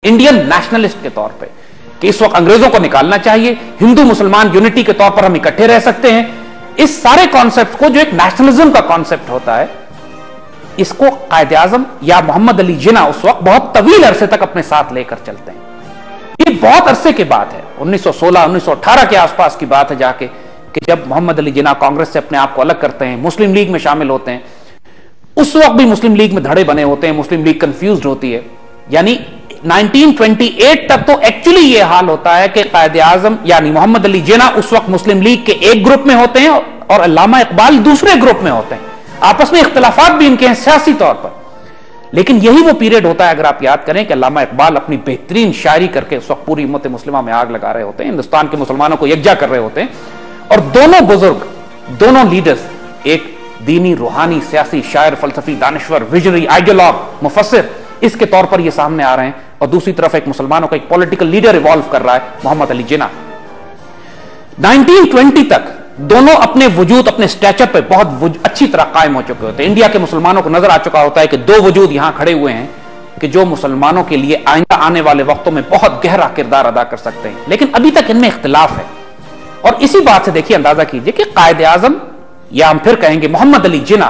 Indian nationalist के तौर पे कि इस वक्त अंग्रेजों को निकालना चाहिए, हिंदू मुसलमान यूनिटी के तौर पर हम इकट्ठे रह सकते हैं, इस सारे कॉन्सेप्ट को जो एक नेशनलिज्म का कॉन्सेप्ट होता है, इसको कायदे आजम या मोहम्मद अली जिन्ना उस वक्त बहुत तवील अरसे तक अपने साथ लेकर चलते हैं। ये बहुत अरसे की बात है, 1916 1918 के आसपास की बात है जाके कि जब मोहम्मद अली जिन्ना कांग्रेस से अपने आप को अलग करते हैं, मुस्लिम लीग में शामिल होते हैं। उस वक्त भी मुस्लिम लीग में धड़े बने होते हैं, मुस्लिम लीग कंफ्यूज्ड होती है। यानी 1928 तक तो एक्चुअली ये हाल होता है कि कायदे आजम यानी मोहम्मद अली जिन्ना उस वक्त मुस्लिम लीग के एक ग्रुप में होते हैं और अल्लामा इकबाल दूसरे ग्रुप में होते हैं। आपस में इख्तिलाफात भी इनके हैं सियासी तौर पर, लेकिन यही वो पीरियड होता है, अगर आप याद करें, कि अल्लामा इकबाल अपनी बेहतरीन शायरी करके उस वक्त पूरी उम्मत मुस्लिमा में आग लगा रहे होते हैं, हिंदुस्तान के मुसलमानों को यकजा कर रहे होते हैं। और दोनों बुजुर्ग, दोनों लीडर्स, एक दीनी रूहानी सियासी शायर फलसफी दानिश्वर विजनरी आइडियोलॉग मुफस्सिर इसके तौर पर ये सामने आ रहे हैं, और दूसरी तरफ एक मुसलमानों का एक पॉलिटिकल लीडर इवॉल्व कर रहा है, मोहम्मद अली जिन्ना। 1920 तक दोनों अपने वजूद, अपने स्टैचर पे बहुत अच्छी तरह कायम हो चुके होते हैं। इंडिया के मुसलमानों को नजर आ चुका होता है कि दो वजूद यहां खड़े हुए हैं कि जो मुसलमानों के लिए आइंदा आने वाले वक्तों में बहुत गहरा किरदार अदा कर सकते हैं, लेकिन अभी तक इनमें इख्तिलाफ है। और इसी बात से देखिए, अंदाजा कीजिए कि कायदे आजम, या हम फिर कहेंगे मोहम्मद अली जिन्ना,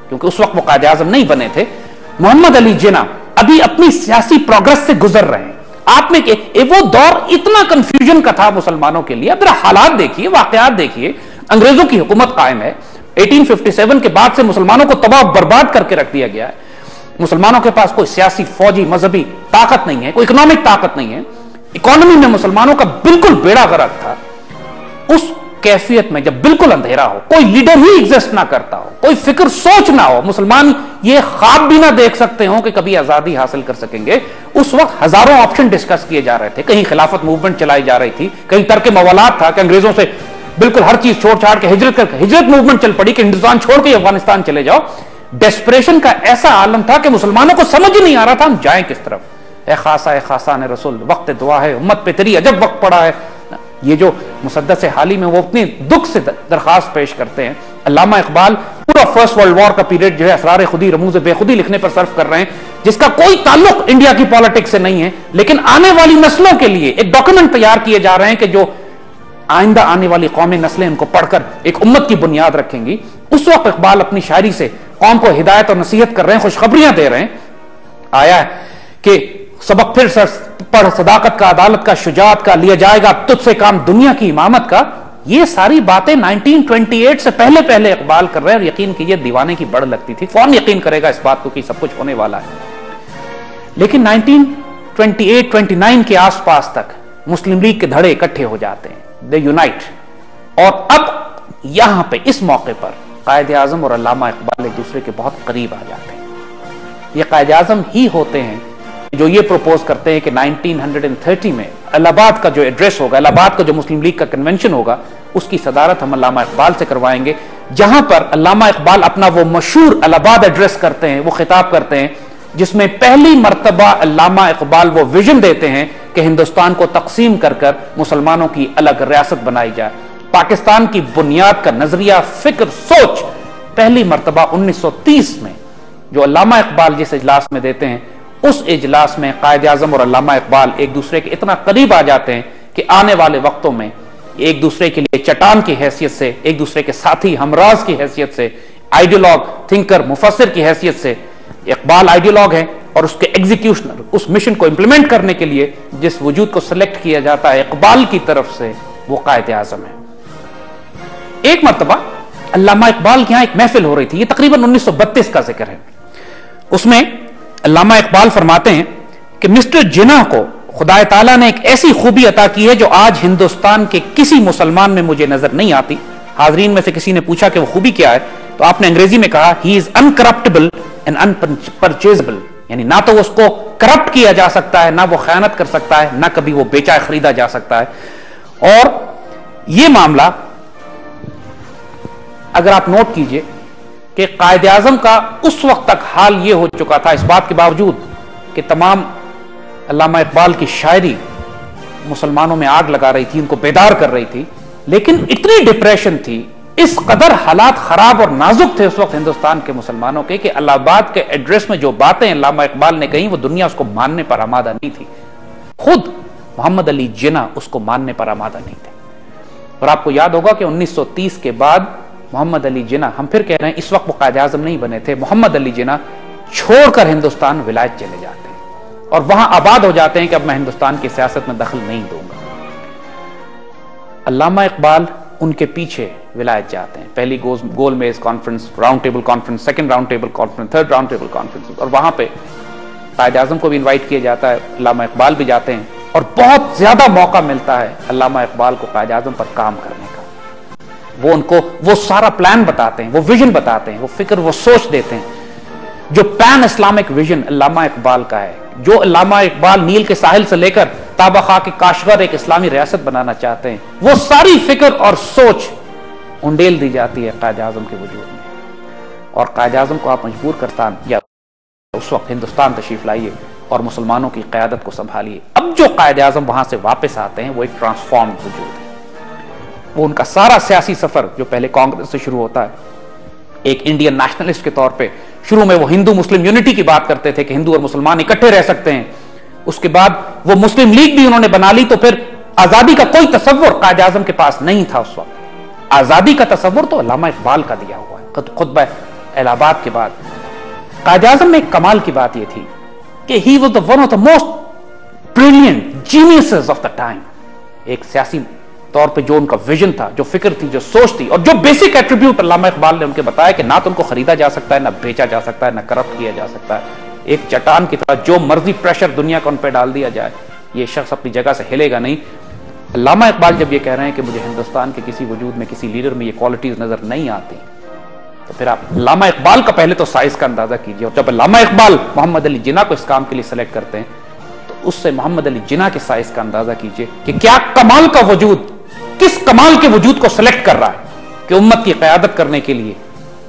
क्योंकि उस वक्त वो कायदे आजम नहीं बने थे, मोहम्मद अली जिन्ना अभी अपनी सियासी प्रोग्रेस से गुजर रहे हैं। आप में वो दौर इतना कंफ्यूजन का था मुसलमानों के लिए। अब हालात देखिए, वाकयात देखिए, अंग्रेजों की हुकूमत कायम है, 1857 के बाद से मुसलमानों को तबाह बर्बाद करके रख दिया गया है। मुसलमानों के पास कोई सियासी फौजी मजहबी ताकत नहीं है, कोई इकोनॉमिक ताकत नहीं है, इकोनॉमी में मुसलमानों का बिल्कुल बेड़ा गर्क था। उस कैफियत में जब बिल्कुल अंधेरा हो, कोई लीडर ही एग्जिस्ट ना करता हो, कोई फिक्र सोच ना हो, मुसलमान ये ख्वाब भी ना देख सकते हो कि कभी आजादी हासिल कर सकेंगे, उस वक्त हजारों ऑप्शन डिस्कस किए जा रहे थे। कहीं खिलाफत मूवमेंट चलाई जा रही थी, कहीं तर्क मवालात था कि अंग्रेजों से बिल्कुल हर चीज छोड़ छाड़ के हिजरत मूवमेंट चल पड़ी कि हिंदुस्तान छोड़ के अफगानिस्तान चले जाओ। डेस्परेशन का ऐसा आलम था कि मुसलमानों को समझ ही नहीं आ रहा था हम जाएं किस तरफ। ए खासा ने रसूल, वक्त दुआ है, उम्मत पे तेरी अजब वक्त पड़ा है। ये जो मुसद्दस हाली में वो अपने दुख से दरखास्त पेश करते हैं। अल्लामा इकबाल पूरा फर्स्ट वर्ल्ड वॉर का पीरियड जो है असरार खुदी रमूज बेखुदी लिखने पर सर्व कर रहे हैं, जिसका कोई ताल्लुक इंडिया की पॉलिटिक्स से नहीं है, लेकिन आने वाली नस्लों के लिए एक डॉक्यूमेंट तैयार किए जा रहे हैं कि जो आइंदा आने वाली कौमी नस्लें इनको पढ़कर एक उम्मत की बुनियाद रखेंगी। उस वक्त इकबाल अपनी शायरी से कौम को हिदायत और नसीहत कर रहे हैं, खुशखबरियां दे रहे हैं। आया है कि सबक फिर पढ़, सदाकत का, अदालत का, शुजात का, लिया जाएगा तुझसे काम दुनिया की इमामत का। ये सारी बातें 1928 से पहले पहले इकबाल कर रहे हैं, और यकीन कीजिए दीवाने की बढ़ लगती थी। कौन यकीन करेगा इस बात को कि सब कुछ होने वाला है। लेकिन 1928-29 के आसपास तक मुस्लिम लीग के धड़े इकट्ठे हो जाते हैं, दे यूनाइट। और अब यहां पे इस मौके पर कायदे आजम और अल्लामा इकबाल एक दूसरे के बहुत करीब आ जाते हैं। ये कायदे आजम ही होते हैं जो ये प्रपोज करते हैं कि 1930 में इलाहाबाद का जो एड्रेस होगा, इलाहाबाद का जो मुस्लिम लीग का कन्वेंशन होगा, उसकी सदारत हम अल्लामा इकबाल से करवाएंगे, जहां पर अल्लामा इकबाल अपना वो मशहूर इलाहाबाद एड्रेस करते हैं, वो खिताब करते हैं, जिसमें पहली मर्तबा अल्लामा इकबाल वो विजन देते हैं कि हिंदुस्तान को तकसीम कर कर मुसलमानों की अलग रियासत बनाई जाए। पाकिस्तान की बुनियाद का नजरिया, फिक्र, सोच पहली मर्तबा 1930 में जो अल्लामा इकबाल जिस इजलास में देते हैं, उस इजलास में कायदे आजम और अल्लामा इकबाल एक दूसरे के इतना करीब आ जाते हैं कि आने वाले वक्तों में एक दूसरे के लिए चट्टान की हैसियत से, एक दूसरे के साथी हमराज की हैसियत से, आइडियोलॉग, थिंकर, मुफस्सिर की हैसियत से, इकबाल आइडियोलॉग है और उसके एग्जीक्यूशनर, उस मिशन को इंप्लीमेंट करने के लिए जिस वजूद को सिलेक्ट किया जाता है इकबाल की तरफ से, वो कायदे आजम है। एक मर्तबा अल्लामा इकबाल के यहां एक महफिल हो रही थी, ये तकरीबन 1932 का जिक्र है। उसमें अल्लामा इकबाल फरमाते हैं कि मिस्टर जिन्ना को खुदा ताला ने एक ऐसी खूबी अता की है जो आज हिंदुस्तान के किसी मुसलमान में मुझे नजर नहीं आती। हाजरीन में से किसी ने पूछा कि वो खूबी क्या है, तो आपने अंग्रेजी में कहा, ही इज अनकरप्टेबल एंड अनपरचेजेबल, यानी ना तो उसको करप्ट किया जा सकता है, ना वो खयानत कर सकता है, ना कभी वो बेचा खरीदा जा सकता है। और ये मामला अगर आप नोट कीजिए कि कायदे आजम का उस वक्त तक हाल ये हो चुका था, इस बात के बावजूद कि तमाम अल्लामा इकबाल की शायरी मुसलमानों में आग लगा रही थी, उनको बेदार कर रही थी, लेकिन इतनी डिप्रेशन थी, इस कदर हालात खराब और नाजुक थे उस वक्त हिंदुस्तान के मुसलमानों के कि इलाहाबाद के एड्रेस में जो बातें अल्लामा इकबाल ने कही वो दुनिया उसको मानने पर आमादा नहीं थी। خود محمد علی جناح اس کو ماننے پر آمادہ نہیں تھے. اور آپ کو یاد ہوگا کہ 1930 کے بعد محمد علی جناح، ہم پھر کہہ رہے ہیں اس وقت وہ قائد اعظم نہیں بنے تھے، محمد علی جناح چھوڑ کر ہندوستان ولایت چلے جاتے ہیں اور وہاں آباد ہو جاتے ہیں کہ اب میں ہندوستان کی سیاست میں دخل نہیں دوں گا. علامہ اقبال ان کے پیچھے ولایت جاتے ہیں، پہلی گول میز conference, round table conference, second round table conference, third round table conference, اور وہاں پہ قائد اعظم کو بھی انوائٹ کیا جاتا ہے، علامہ اقبال بھی جاتے ہیں اور بہت زیادہ موقع ملتا ہے علامہ اقبال کو قائد اعظم پر کام کرنے کا. وہ ان کو وہ سارا پلان بتاتے ہیں، وہ ویژن بتاتے ہیں، وہ فکر، وہ سوچ دیتے ہیں. جو پین اسلامک ویژن علامہ اقبال کا ہے، جو علامہ اقبال نیل کے ساحل سے لے کر تابہ خاک کے کاشغر ایک اسلامی ریاست بنانا چاہتے ہیں، وہ ساری فکر اور سوچ انڈیل دی جاتی ہے قائد اعظم کے وجود میں. اور قائد اعظم کو آپ مجبور کرتا یا اس وقت ہندوستان تشریف لائیے اور مسلمانوں کی قیادت کو سنبھالیے. اب جو قائد اعظم وہاں سے واپس آتے ہیں وہ ایک ٹرانسفارمڈ وجود ہے. وہ ان کا سارا سیاسی سفر جو پہلے کانگریس سے شروع ہوتا ہے، ایک انڈین نیشنلسٹ کے طور پہ شروع میں وہ ہندو مسلم یونٹی کی بات کرتے تھے کہ ہندو اور مسلمان اکٹھے رہ سکتے ہیں. اس کے بعد وہ مسلم لیگ بھی انہوں نے بنا لی. تو پھر آزادی کا کوئی تصور قائد اعظم کے پاس نہیں تھا اس وقت. آزادی کا تصور تو علامہ اقبال کا دیا ہوا ہے. خطبہ الہ آباد کے بعد قائد اعظم میں ایک کمال کی بات یہ تھی کہ he was one of the most brilliant geniuses of the time. ایک سیاسی طور پہ جو ان کا ویژن تھا، جو فکر تھی، جو سوچ تھی، اور جو بیسک ایٹریبیوٹ علامہ اقبال نے ان کے بتایا کہ نہ تو ان کو خریدا جا سکتا ہے، نہ بیچا جا سکتا ہے، نہ کرپٹ کیا جا سکتا ہے. ایک چٹان کی طرح جو مرضی پریشر دنیا کا ان پہ ڈال دیا جائے، یہ شخص اپنی جگہ سے ہلے گا نہیں. علامہ اقبال جب یہ کہہ رہے ہیں کہ مجھے ہندوستان کے کسی وجود میں، کسی لیڈر میں یہ کوالٹیز نظر نہیں آتی، تو پھر آپ علامہ اقبال کا پہلے تو سائز کا اندازہ کیجئے. اور جب علامہ اقبال محمد علی جناح کو اس کام کے لیے سلیکٹ کرتے ہیں تو اس سے محمد علی جناح کے سائز کا اندازہ کیجئے کہ کیا کمال کا وجود، کس کمال کے وجود کو سلیکٹ کر رہا ہے کہ امت کی قیادت کرنے کے لیے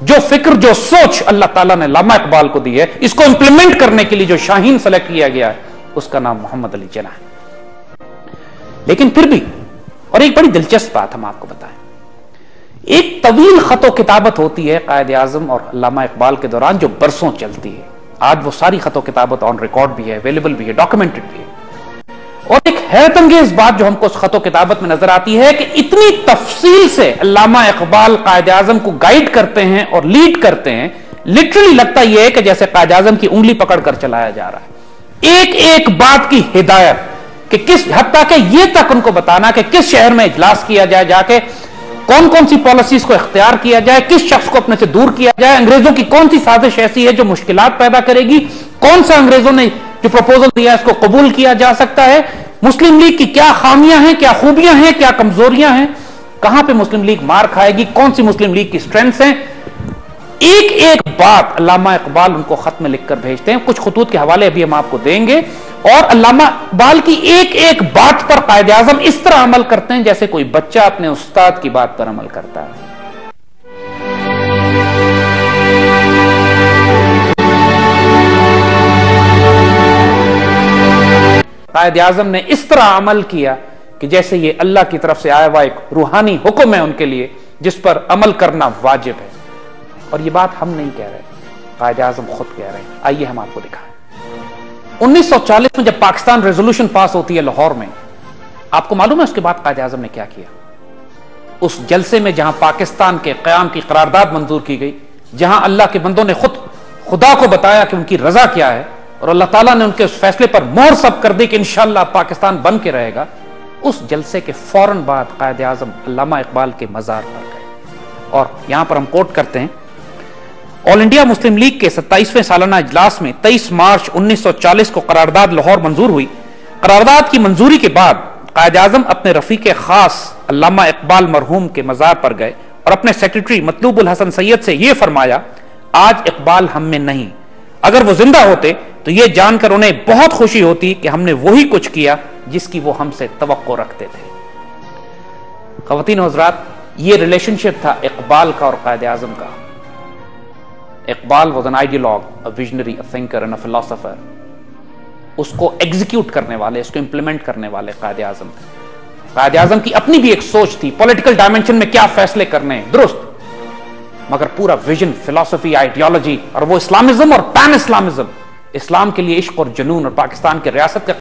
جو فکر، جو سوچ اللہ تعالیٰ نے علامہ اقبال کو دی ہے، اس کو امپلیمنٹ کرنے کے لیے جو شاہین سلیکٹ کیا گیا ہے، اس کا نام محمد علی جناح ہے. لیکن پھر بھی، اور ایک بڑی دلچسپ بات ہم آپ کو بتائیں، ایک طویل خط و کتابت ہوتی ہے قائد اعظم اور علامہ اقبال کے دوران جو برسوں چلتی ہے. آج وہ ساری خط و کتابت آن ریکارڈ بھی ہے، اویلیبل بھی ہے، ڈاکومنٹڈ بھی ہے. اور ایک حیرت انگیز بات جو ہم کو اس خط و کتابت میں نظر آتی ہے کہ اتنی تفصیل سے علامہ اقبال قائد اعظم کو گائیڈ کرتے ہیں اور لیڈ کرتے ہیں، لٹرلی لگتا یہ ہے کہ جیسے قائد اعظم کی انگلی پکڑ کر چلایا جا رہا ہے. ایک ایک بات کی ہدایت، کہ کس حتیٰ کہ یہ تک ان کو بتانا کہ کس شہر میں اجلاس کیا جائے، جا کے کون کون سی پالیسیز کو اختیار کیا جائے، کس شخص کو اپنے سے دور کیا جائے، انگریزوں کی کون سی سازش ایسی ہے جو مشکلات پیدا کرے گی، کون سا انگریزوں نے جو پروپوزل دیا اس کو قبول کیا جا سکتا ہے، مسلم لیگ کی کیا خامیاں ہیں، کیا خوبیاں ہیں، کیا کمزوریاں ہیں، کہاں پہ مسلم لیگ مار کھائے گی، کون سی مسلم لیگ کی سٹرینتھس ہیں. ایک ایک بات علامہ اقبال ان کو خط میں لکھ کر بھیجتے ہیں. کچھ خطوط کے حوالے ابھی ہم آپ کو دیں گے. اور علامہ اقبال کی ایک ایک بات پر قائد اعظم اس طرح عمل کرتے ہیں جیسے کوئی بچہ اپنے استاد کی بات پر عمل کرتا ہے. قائد اعظم نے اس طرح عمل کیا کہ جیسے یہ اللہ کی طرف سے آیا ہوا ایک روحانی حکم ہے ان کے لیے جس پر عمل کرنا واجب ہے. اور یہ بات ہم نہیں کہہ رہے، قائد اعظم خود کہہ رہے ہیں. آئیے ہم آپ کو دکھائیں. 1940 میں جب پاکستان ریزولوشن پاس ہوتی ہے لاہور میں، آپ کو معلوم ہے اس کے بعد قائد اعظم نے کیا کیا؟ اس جلسے میں جہاں پاکستان کے قیام کی قرارداد منظور کی گئی، جہاں اللہ کے بندوں نے خود خدا کو بتایا کہ ان کی رضا کیا ہے، اور اللہ تعالیٰ نے ان کے اس فیصلے پر مہر سب کر دی کہ انشاءاللہ پاکستان بن کے رہے گا، اس جلسے کے فوراً بعد قائد اعظم علامہ اقبال کے مزار پر گئے. اور یہاں پر ہم کوٹ کرتے ہیں، آل انڈیا مسلم لیگ کے 27ویں سالانہ اجلاس میں 23 مارچ 1940 کو قرارداد لاہور منظور ہوئی. قرارداد کی منظوری کے بعد قائد اعظم اپنے رفیق خاص علامہ اقبال مرحوم کے مزار پر گئے اور اپنے سیکرٹری مطلوب الحسن سید سے یہ فرمایا، آج اقبال ہم میں نہیں، اگر وہ زندہ ہوتے تو یہ جان کر انہیں بہت خوشی ہوتی کہ ہم نے وہی کچھ کیا جس کی وہ ہم سے توقع رکھتے تھے. خواتین و حضرات، یہ ریلیشن شپ تھا اقبال کا اور قائد اعظم کا. Iqbal was an ideologue, a visionary, a thinker and a philosopher. اس کو ایگزیکیوٹ کرنے والے، اس کو امپلیمنٹ کرنے والے قائد اعظم تھے. قائد اعظم کی اپنی بھی ایک سوچ تھی، پولیٹیکل ڈائمینشن میں کیا فیصلے کرنے ہیں، درست، مگر پورا ویژن، فلسفی، آئیڈیالوجی، اور وہ اسلامزم اور پین اسلامزم، اسلام کے لیے عشق اور جنون اور پاکستان کے ریاست کا